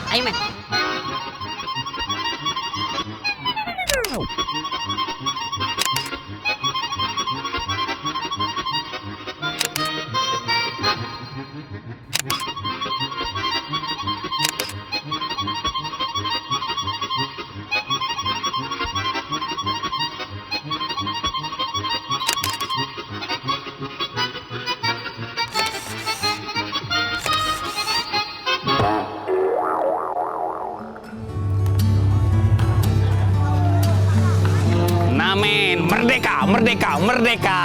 Ayo men. Namen, merdeka, merdeka, merdeka.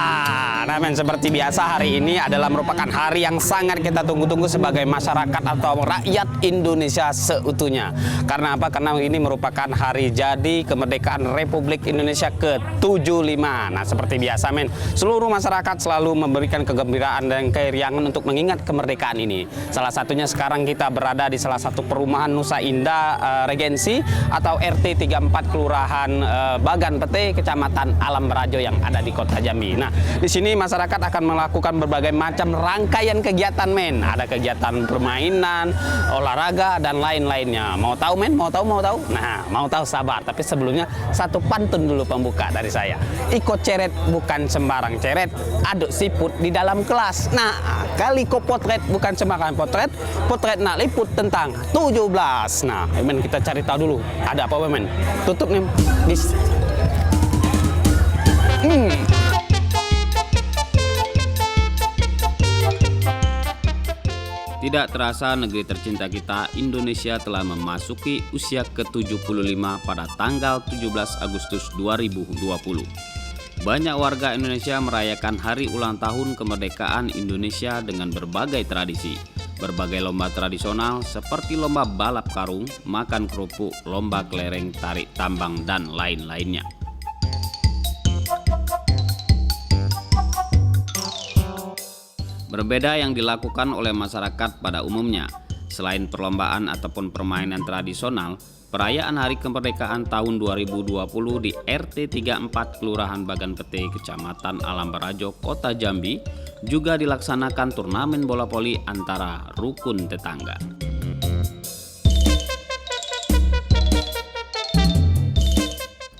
Namen, seperti biasa hari ini adalah merupakan hari yang sangat kita tunggu-tunggu sebagai masyarakat atau rakyat Indonesia seutuhnya. Karena apa? Karena ini merupakan hari jadi kemerdekaan Republik Indonesia ke-75. Nah, seperti biasa men, seluruh masyarakat selalu memberikan kegembiraan dan keriangan untuk mengingat kemerdekaan ini. Salah satunya sekarang kita berada di salah satu perumahan Nusa Indah Regensi atau RT 34 Kelurahan Bagan Pete, Kecamatan Alam Barajo yang ada di Kota Jambi. Nah, di sini masyarakat akan melakukan berbagai macam rangkaian kegiatan men. Ada kegiatan permainan, olahraga dan lain-lainnya. Mau tahu men? Mau tahu? Mau tahu? Nah, mau tahu sabar. Tapi sebelumnya satu pantun dulu pembuka dari saya. Ikut ceret bukan sembarang ceret, aduk siput di dalam kelas. Nah, kali ko potret bukan sembarang potret, potret nak liput tentang 17. Nah, men kita cari tahu dulu. Ada apa men? Tutup nih. Tidak terasa negeri tercinta kita, Indonesia telah memasuki usia ke-75 pada tanggal 17 Agustus 2020. Banyak warga Indonesia merayakan hari ulang tahun kemerdekaan Indonesia dengan berbagai tradisi. Berbagai lomba tradisional seperti lomba balap karung, makan kerupuk, lomba kelereng, tarik tambang, dan lain-lainnya. Berbeda yang dilakukan oleh masyarakat pada umumnya. Selain perlombaan ataupun permainan tradisional, perayaan Hari Kemerdekaan tahun 2020 di RT 34 Kelurahan Bagan Pete, Kecamatan Alam Barajo, Kota Jambi juga dilaksanakan turnamen bola voli antara rukun tetangga.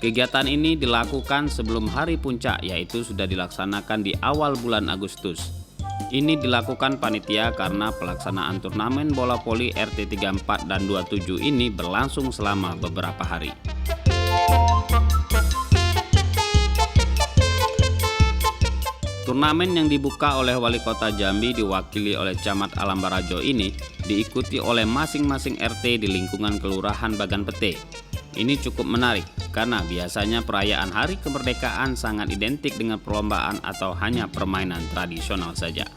Kegiatan ini dilakukan sebelum hari puncak, yaitu sudah dilaksanakan di awal bulan Agustus. Ini dilakukan panitia karena pelaksanaan turnamen bola voli RT 34 dan 27 ini berlangsung selama beberapa hari. Turnamen yang dibuka oleh Wali Kota Jambi diwakili oleh Camat Alam Barajo ini diikuti oleh masing-masing RT di lingkungan Kelurahan Bagan Pete. Ini cukup menarik karena biasanya perayaan Hari Kemerdekaan sangat identik dengan perlombaan atau hanya permainan tradisional saja.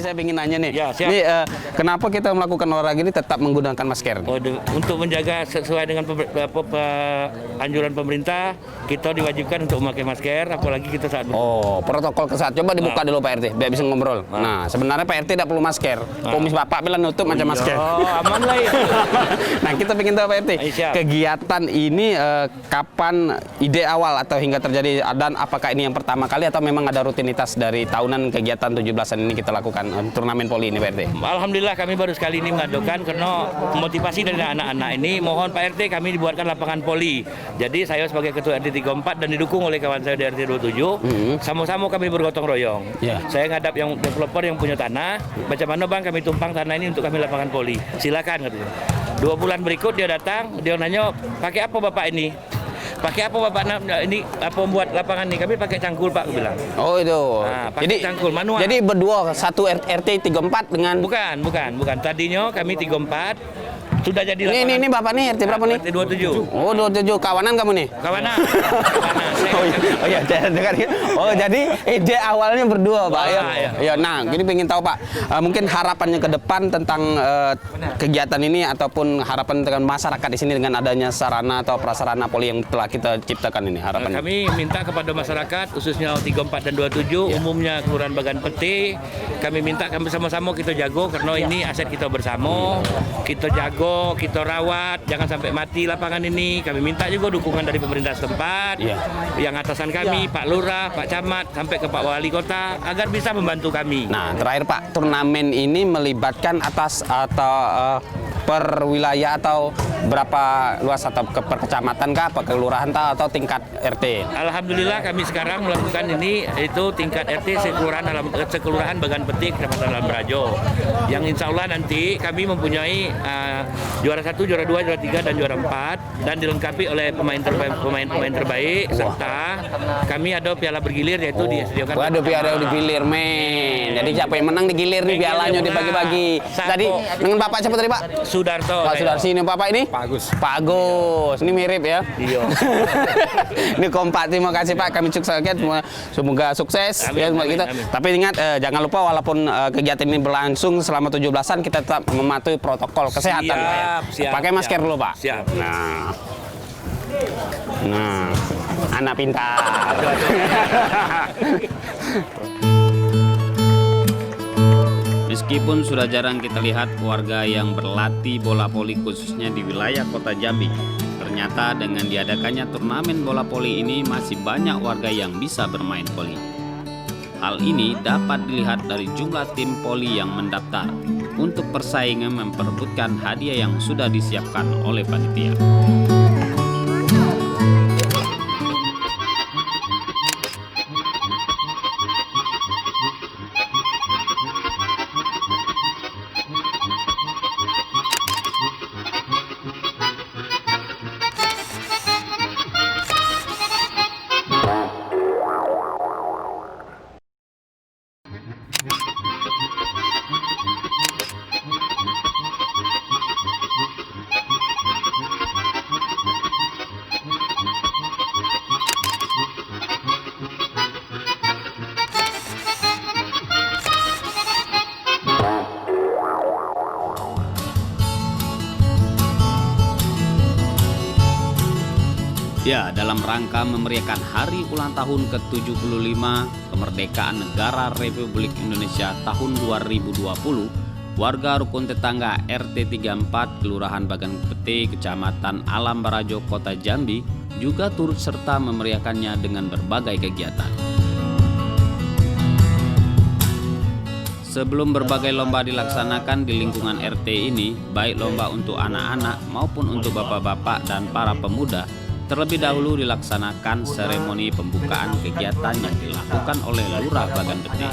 Saya ingin nanya nih, Ya, siap. ini kenapa kita melakukan olahraga ini tetap menggunakan masker? Untuk menjaga sesuai dengan anjuran pemerintah, kita diwajibkan untuk memakai masker, apalagi kita saat Oh, protokol kesehatan. Coba dibuka dulu Pak RT, biar bisa ngobrol. Nah, sebenarnya Pak RT tidak perlu masker. Komis Bapak bilang nutup macam masker. Oh, aman lah ya. Nah, kita ingin tahu Pak RT, Siap. kegiatan ini kapan ide awal atau hingga terjadi, dan apakah ini yang pertama kali atau memang ada rutinitas dari tahunan kegiatan 17-an ini kita lakukan turnamen voli ini Pak RT? Alhamdulillah kami baru sekali ini mengadukan karena motivasi dari anak-anak ini, mohon Pak RT kami dibuatkan lapangan voli. Jadi saya sebagai ketua RT 34 dan didukung oleh kawan saya di RT 27, sama-sama kami bergotong royong. Ya. Saya ngadap yang developer yang punya tanah, macam mana bang kami tumpang tanah ini untuk kami lapangan voli. Silakan katanya. 2 bulan berikut dia datang, dia nanya, pakai apa bapak ini? Pakai apa bapak ini apa membuat lapangan ini? Kami pakai cangkul Pak, aku bilang. Oh itu. Nah, pakai cangkul manual. Jadi berdua satu RT 34 dengan. Bukan. Tadinya kami 34 sudah jadi lapangan. Ini Bapak nih RT berapa nih? RT 27. Oh 27, kawanan kamu nih? Kawanan. Jadi ide awalnya berdua Pak. Iya. Ya, nah, gini pengen tahu Pak, mungkin harapannya ke depan tentang kegiatan ini ataupun harapan dengan masyarakat di sini dengan adanya sarana atau prasarana poli yang telah kita ciptakan ini harapannya. Kami minta kepada masyarakat khususnya 34 dan 27 umumnya Kelurahan Bagan Pete, kami minta kami sama-sama kita jago karena ini aset kita bersama. Kita jago jago, kita rawat, jangan sampai mati lapangan ini. Kami minta juga dukungan dari pemerintah setempat, Iya. yang atasan kami, Pak Lurah, Pak Camat, sampai ke Pak Wali Kota, agar bisa membantu kami. Nah, terakhir Pak, turnamen ini melibatkan atas atau per wilayah atau berapa luas atau per kecamatan kah, per kelurahan kah, atau tingkat RT? Alhamdulillah kami sekarang melakukan ini itu tingkat RT sekelurahan Bagan Petik, Kecamatan Dalam Barajo. Yang insya Allah nanti kami mempunyai juara 1, juara 2, juara 3, dan juara 4, dan dilengkapi oleh pemain terbaik, serta kami ada piala bergilir yaitu disediakan. Waduh, piala digilir, men. Jadi siapa yang menang digilir nih, pialanya dibagi-bagi. Tadi dengan Bapak siapa tadi, Pak? Sudarto. Pak Sudarsi, ini Bapak ini? Pak Agus. Pak Agus, ini mirip ya? Iya. Ini kompak, terima kasih Pak, kami sukseskan, semoga sukses Amin, ya buat amin, kita. amin. Tapi ingat, jangan lupa walaupun kegiatan ini berlangsung selama 17-an, kita tetap mematuhi protokol kesehatan Pak ya. Siap, Pakai masker siap. dulu Pak. Siap. Nah, anak pintar. Meskipun sudah jarang kita lihat warga yang berlatih bola voli khususnya di wilayah kota Jambi, ternyata dengan diadakannya turnamen bola voli ini masih banyak warga yang bisa bermain voli. Hal ini dapat dilihat dari jumlah tim voli yang mendaftar untuk persaingan memperebutkan hadiah yang sudah disiapkan oleh panitia. Ya, dalam rangka memeriahkan hari ulang tahun ke-75 kemerdekaan negara Republik Indonesia tahun 2020, warga rukun tetangga RT 34 Kelurahan Bagan Peti, Kecamatan Alam Barajo, Kota Jambi juga turut serta memeriahkannya dengan berbagai kegiatan. Sebelum berbagai lomba dilaksanakan di lingkungan RT ini, baik lomba untuk anak-anak maupun untuk bapak-bapak dan para pemuda, terlebih dahulu dilaksanakan seremoni pembukaan kegiatan yang dilakukan oleh Lurah Bagan Peti.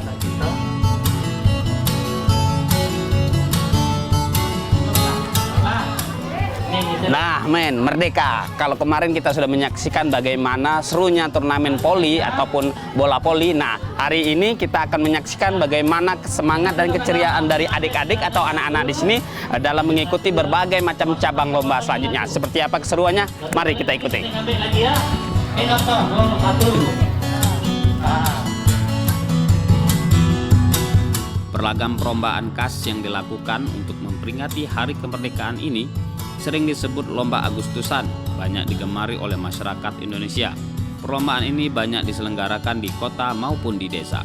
Nah, men, merdeka. Kalau kemarin kita sudah menyaksikan bagaimana serunya turnamen voli ataupun bola voli. Nah, hari ini kita akan menyaksikan bagaimana semangat dan keceriaan dari adik-adik atau anak-anak di sini dalam mengikuti berbagai macam cabang lomba selanjutnya. Seperti apa keseruannya? Mari kita ikuti. Beragam perlombaan khas yang dilakukan untuk memperingati hari kemerdekaan ini sering disebut lomba Agustusan, banyak digemari oleh masyarakat Indonesia. Perlombaan ini banyak diselenggarakan di kota maupun di desa.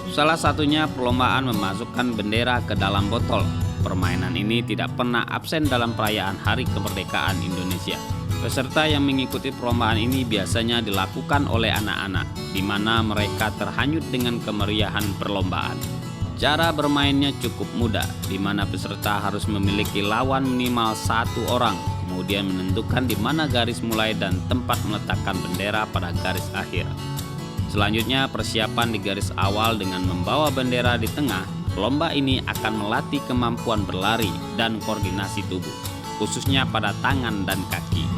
Salah satunya perlombaan memasukkan bendera ke dalam botol. Permainan ini tidak pernah absen dalam perayaan Hari Kemerdekaan Indonesia. Peserta yang mengikuti perlombaan ini biasanya dilakukan oleh anak-anak, di mana mereka terhanyut dengan kemeriahan perlombaan. Cara bermainnya cukup mudah, di mana peserta harus memiliki lawan minimal 1 orang, kemudian menentukan di mana garis mulai dan tempat meletakkan bendera pada garis akhir. Selanjutnya persiapan di garis awal dengan membawa bendera di tengah. Lomba ini akan melatih kemampuan berlari dan koordinasi tubuh, khususnya pada tangan dan kaki.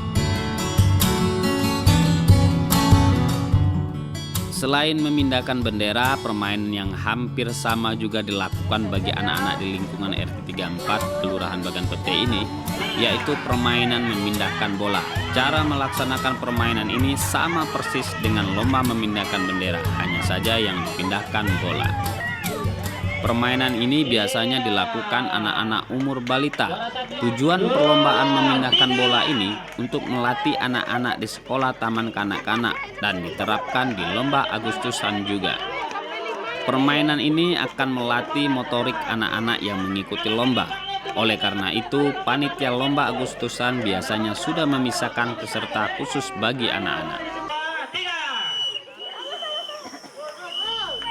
Selain memindahkan bendera, permainan yang hampir sama juga dilakukan bagi anak-anak di lingkungan RT 34 Kelurahan Bagan Peti ini, yaitu permainan memindahkan bola. Cara melaksanakan permainan ini sama persis dengan lomba memindahkan bendera, hanya saja yang dipindahkan bola. Permainan ini biasanya dilakukan anak-anak umur balita. Tujuan perlombaan memindahkan bola ini untuk melatih anak-anak di sekolah taman kanak-kanak dan diterapkan di lomba Agustusan juga. Permainan ini akan melatih motorik anak-anak yang mengikuti lomba. Oleh karena itu, panitia lomba Agustusan biasanya sudah memisahkan peserta khusus bagi anak-anak.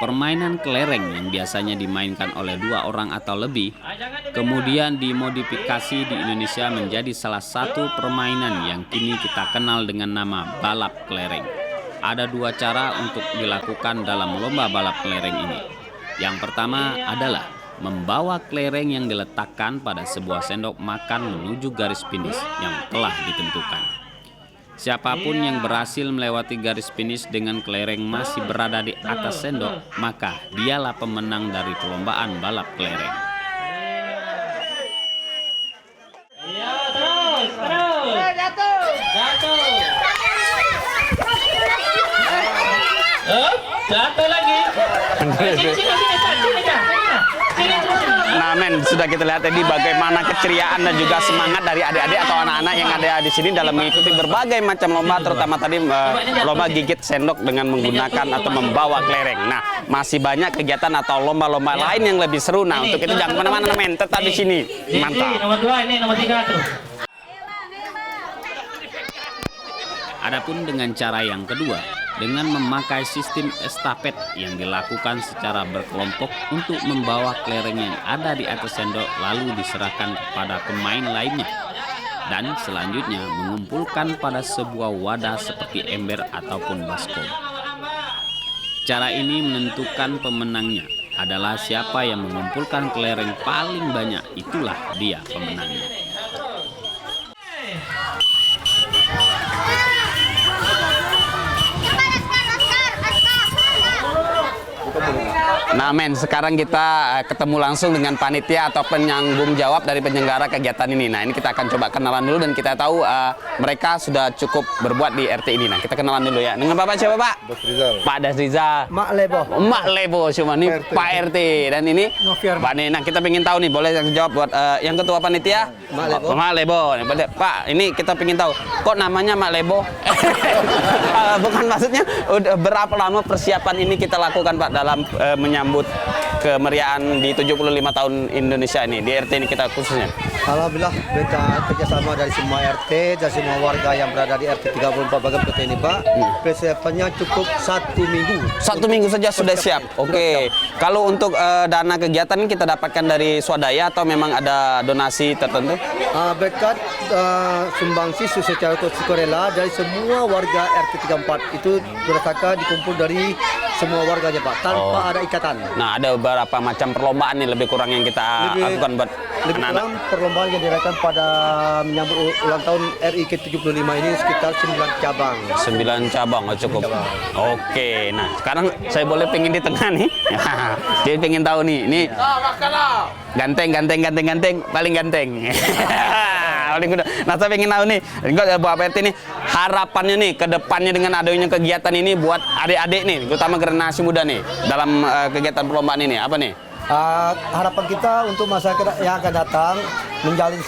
Permainan kelereng yang biasanya dimainkan oleh 2 orang atau lebih, kemudian dimodifikasi di Indonesia menjadi salah satu permainan yang kini kita kenal dengan nama balap kelereng. Ada 2 cara untuk dilakukan dalam lomba balap kelereng ini. Yang pertama adalah membawa kelereng yang diletakkan pada sebuah sendok makan menuju garis finish yang telah ditentukan. Siapapun yang berhasil melewati garis finish dengan kelereng masih berada di atas sendok, maka dialah pemenang dari perlombaan balap kelereng. Jatuh lagi. Nah men, sudah kita lihat tadi bagaimana keceriaan dan juga semangat dari adik-adik atau anak-anak yang ada di sini dalam mengikuti berbagai macam lomba, terutama tadi lomba gigit sendok dengan menggunakan atau membawa kelereng. Nah, masih banyak kegiatan atau lomba-lomba lain yang lebih seru. Nah, untuk itu jangan kemana-mana men, tetap di sini. Mantap. Nomor 2, ini nomor 3 tuh. Adapun dengan cara yang kedua, dengan memakai sistem estafet yang dilakukan secara berkelompok untuk membawa kelereng yang ada di atas sendok lalu diserahkan kepada pemain lainnya. Dan selanjutnya mengumpulkan pada sebuah wadah seperti ember ataupun baskom. Cara ini menentukan pemenangnya adalah siapa yang mengumpulkan kelereng paling banyak, itulah dia pemenangnya. Nah men, sekarang kita ketemu langsung dengan panitia atau penyanggung jawab dari penyelenggara kegiatan ini. Nah ini kita akan coba kenalan dulu dan kita tahu mereka sudah cukup berbuat di RT ini. Nah kita kenalan dulu ya. Dengan Bapak siapa Pak? Dasrizal. Pak Dasrizal. Mak Lebo. Mak Lebo cuma ini Pak RT dan ini Pak Nih. Nah kita pengen tahu nih, boleh yang jawab buat yang ketua panitia? Mak Lebo. Mak Lebo. Pak, ini kita pengen tahu kok namanya Mak Lebo? Bukan, maksudnya udah berapa lama persiapan ini kita lakukan Pak dalam menyambut kemeriahan di 75 tahun Indonesia ini, di RT ini kita khususnya. Alhamdulillah kita kerjasama dari semua RT dan semua warga yang berada di RT 34 Bagam Kota ini Pak. Persiapannya cukup 1 minggu. 1 minggu saja sudah siap. Oke. Kalau untuk dana kegiatan ini kita dapatkan dari swadaya atau memang ada donasi tertentu? Berkat sumbangsi secara sukarela dari semua warga RT 34 itu berdasarkan dikumpul dari semua warganya Pak, tanpa ada ikatan. Nah, ada beberapa macam perlombaan nih lebih kurang yang kita lakukan buat lebih anak-anak. kurang perlombaan yang diadakan pada menyambut ulang tahun RI ke-75 ini sekitar 9 cabang. 9 cabang, oh cukup. Oke, nah sekarang saya boleh pengen di tengah nih. Jadi pengen tahu nih, ini ganteng, paling ganteng. Paling udah. Nah saya pengen tahu nih, buat RT ini harapannya nih ke depannya dengan adanya kegiatan ini buat adik-adik nih, terutama generasi muda nih dalam kegiatan perlombaan ini apa nih? Harapan kita untuk masyarakat yang akan datang menjalin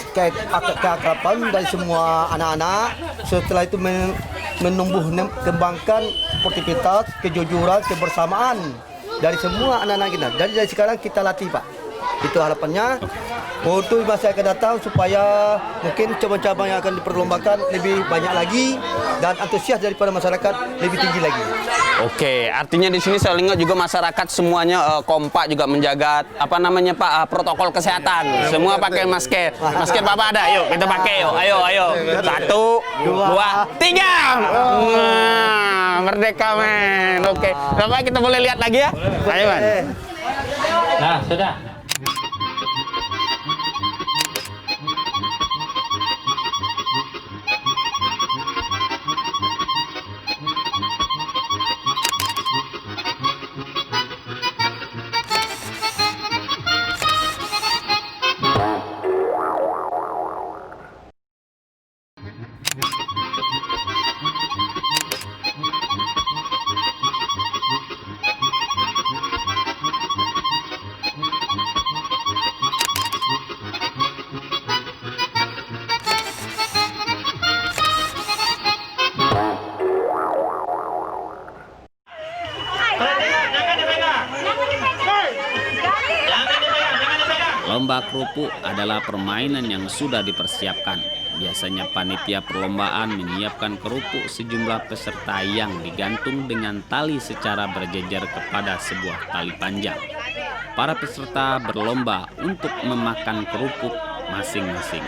keakraban dari semua anak-anak, setelah itu menumbuh kembangkan sportivitas, kejujuran, kebersamaan dari semua anak-anak kita. Jadi dari sekarang kita latih Pak. Itu harapannya untuk masyarakat datang supaya mungkin cabang-cabang yang akan diperlombakan lebih banyak lagi dan antusias daripada masyarakat lebih tinggi lagi. Oke, artinya di sini saya lihat juga masyarakat semuanya kompak juga menjaga apa namanya Pak protokol kesehatan. Semua pakai masker. Masker Bapak ada, yuk kita pakai yuk. Ayo. 1, 2, 3. Merdeka men. Oke, Bapak kita boleh lihat lagi ya? Ayo man. Nah, sudah. Lomba kerupuk adalah permainan yang sudah dipersiapkan. Biasanya panitia perlombaan menyiapkan kerupuk sejumlah peserta yang digantung dengan tali secara berjejer kepada sebuah tali panjang. Para peserta berlomba untuk memakan kerupuk masing-masing.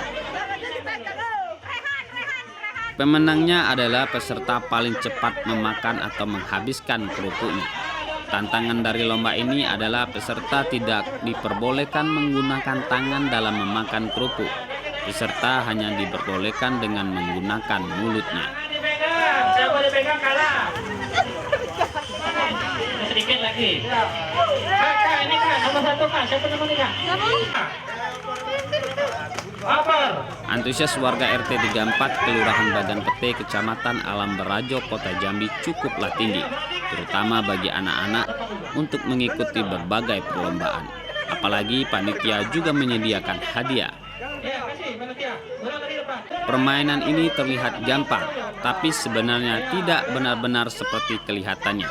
Pemenangnya adalah peserta paling cepat memakan atau menghabiskan kerupuknya. Tantangan dari lomba ini adalah peserta tidak diperbolehkan menggunakan tangan dalam memakan kerupuk. Peserta hanya diperbolehkan dengan menggunakan mulutnya. Siapa dipegang kalah. Sedikit lagi. Kakak ini kak, nomor 1 kak. Siapa nomor 3? Antusias warga RT 34 Kelurahan Bagan Pete, Kecamatan Alam Barajo, Kota Jambi cukuplah tinggi, terutama bagi anak-anak untuk mengikuti berbagai perlombaan. Apalagi panitia juga menyediakan hadiah. Permainan ini terlihat gampang, tapi sebenarnya tidak benar-benar seperti kelihatannya,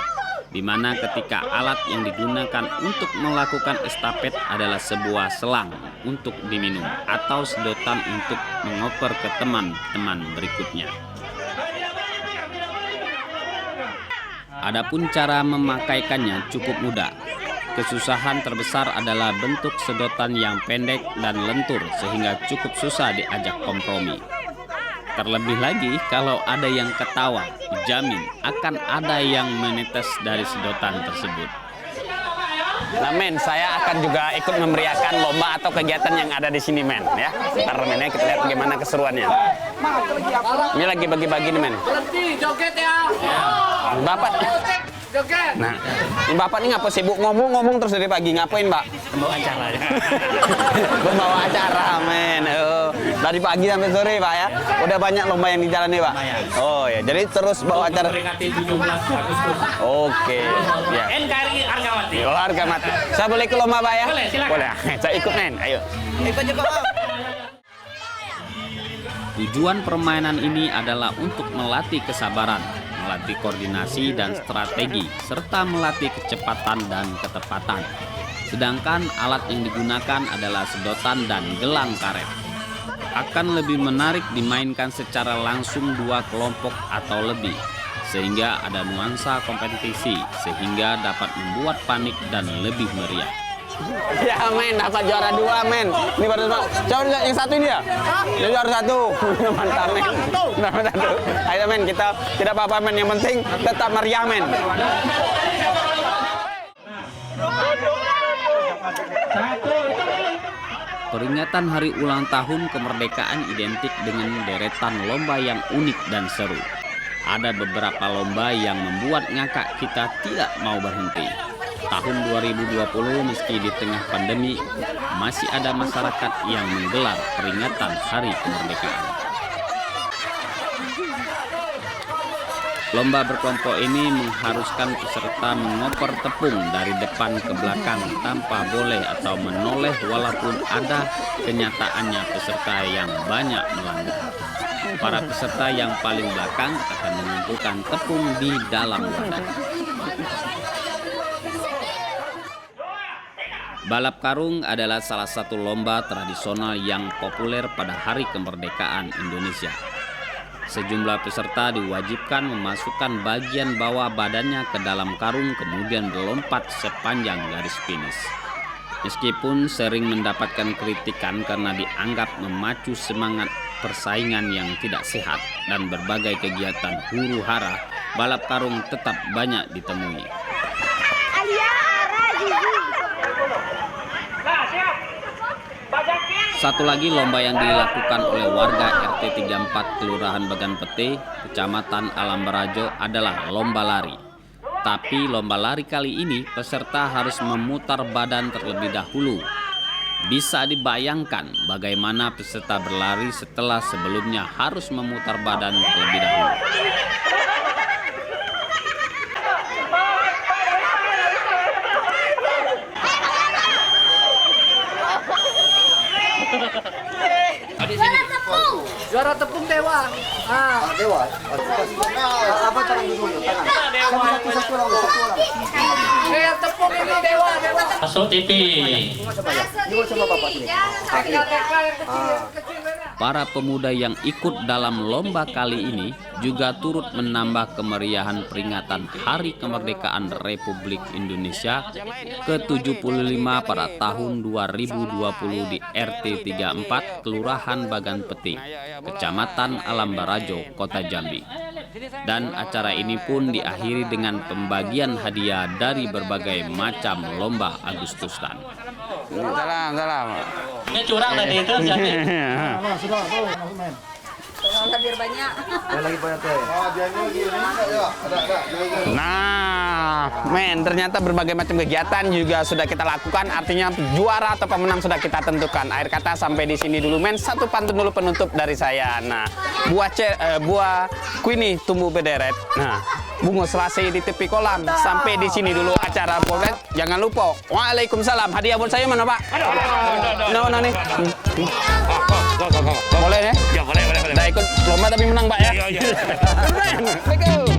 di mana ketika alat yang digunakan untuk melakukan estafet adalah sebuah selang untuk diminum atau sedotan untuk mengoper ke teman-teman berikutnya. Adapun cara memakaikannya cukup mudah. Kesusahan terbesar adalah bentuk sedotan yang pendek dan lentur sehingga cukup susah diajak kompromi. Terlebih lagi kalau ada yang ketawa, dijamin akan ada yang menetes dari sedotan tersebut. Nah men, saya akan juga ikut memeriahkan lomba atau kegiatan yang ada di sini men, ya. Ntar men, ya, kita lihat bagaimana keseruannya. Ini lagi bagi-bagi nih men. Joget ya. Bapak, Joget. nah, ini bapak ini ngapa sibuk ngomong terus dari pagi, ngapain mbak? Membawa acara ya. Membawa acara men. Oh, dari pagi sampai sore pak ya. Udah banyak lomba yang dijalani pak. Oh ya, jadi terus bawa acara. Peringati 17 Agustus. Oke, ya. NKRI Hargawati. Oh, harga mati. Saya boleh ke lomba pak ya? Boleh, silakan. Boleh. Saya ikut men. Ayo. Tujuan permainan ini adalah untuk melatih kesabaran, melatih koordinasi dan strategi, serta melatih kecepatan dan ketepatan. Sedangkan alat yang digunakan adalah sedotan dan gelang karet. Akan lebih menarik dimainkan secara langsung dua kelompok atau lebih, sehingga ada nuansa kompetisi, sehingga dapat membuat panik dan lebih meriah. Ya men, dapat juara 2 men. Ini baru coba yang satu ini ya. Yang juara 1. Mantap men. Dapat 1. Ayo men, kita tidak apa-apa men. Yang penting tetap meriah men. Peringatan hari ulang tahun kemerdekaan identik dengan deretan lomba yang unik dan seru. Ada beberapa lomba yang membuat ngakak kita tidak mau berhenti. Tahun 2020 meski di tengah pandemi, masih ada masyarakat yang menggelar peringatan hari kemerdekaan. Lomba berkelompok ini mengharuskan peserta mengoper tepung dari depan ke belakang tanpa boleh atau menoleh walaupun ada kenyataannya peserta yang banyak melanggar. Para peserta yang paling belakang akan mengumpulkan tepung di dalam wadah. Balap karung adalah salah satu lomba tradisional yang populer pada Hari Kemerdekaan Indonesia. Sejumlah peserta diwajibkan memasukkan bagian bawah badannya ke dalam karung kemudian melompat sepanjang garis finish. Meskipun sering mendapatkan kritikan karena dianggap memacu semangat persaingan yang tidak sehat dan berbagai kegiatan huru-hara, balap karung tetap banyak ditemui. Satu lagi lomba yang dilakukan oleh warga RT 34 Kelurahan Bagan Pete, Kecamatan Alam Barajo adalah lomba lari. Tapi lomba lari kali ini peserta harus memutar badan terlebih dahulu. Bisa dibayangkan bagaimana peserta berlari setelah sebelumnya harus memutar badan terlebih dahulu. Juara tepung dewa. Ah. Dewa. Apa tangan dulu? Tangan. Satu orang. Kayak tepung ini dewa. Masuk TV. Para pemuda yang ikut dalam lomba kali ini juga turut menambah kemeriahan peringatan Hari Kemerdekaan Republik Indonesia ke-75 pada tahun 2020 di RT 34 Kelurahan Bagan Peting, Kecamatan Alam Barajo, Kota Jambi. Dan acara ini pun diakhiri dengan pembagian hadiah dari berbagai macam lomba Agustustan. Salam. Ini curang tadi itu. Jadi. Biar banyak. Nah, ternyata berbagai macam kegiatan juga sudah kita lakukan. Artinya juara atau pemenang sudah kita tentukan. Akhir kata sampai di sini dulu, men. Satu pantun dulu penutup dari saya. Nah, buah Queenie tumbuh berderet. Nah, bunga selasih di tepi kolam. Sampai di sini dulu acara Polret. Jangan lupa. Waalaikumsalam. Hadiah buat saya mana, Pak? Nah, nih. Boleh ya? Ya boleh. Udah ikut lomba tapi menang, Pak ya? Iya. Keren. Let's go.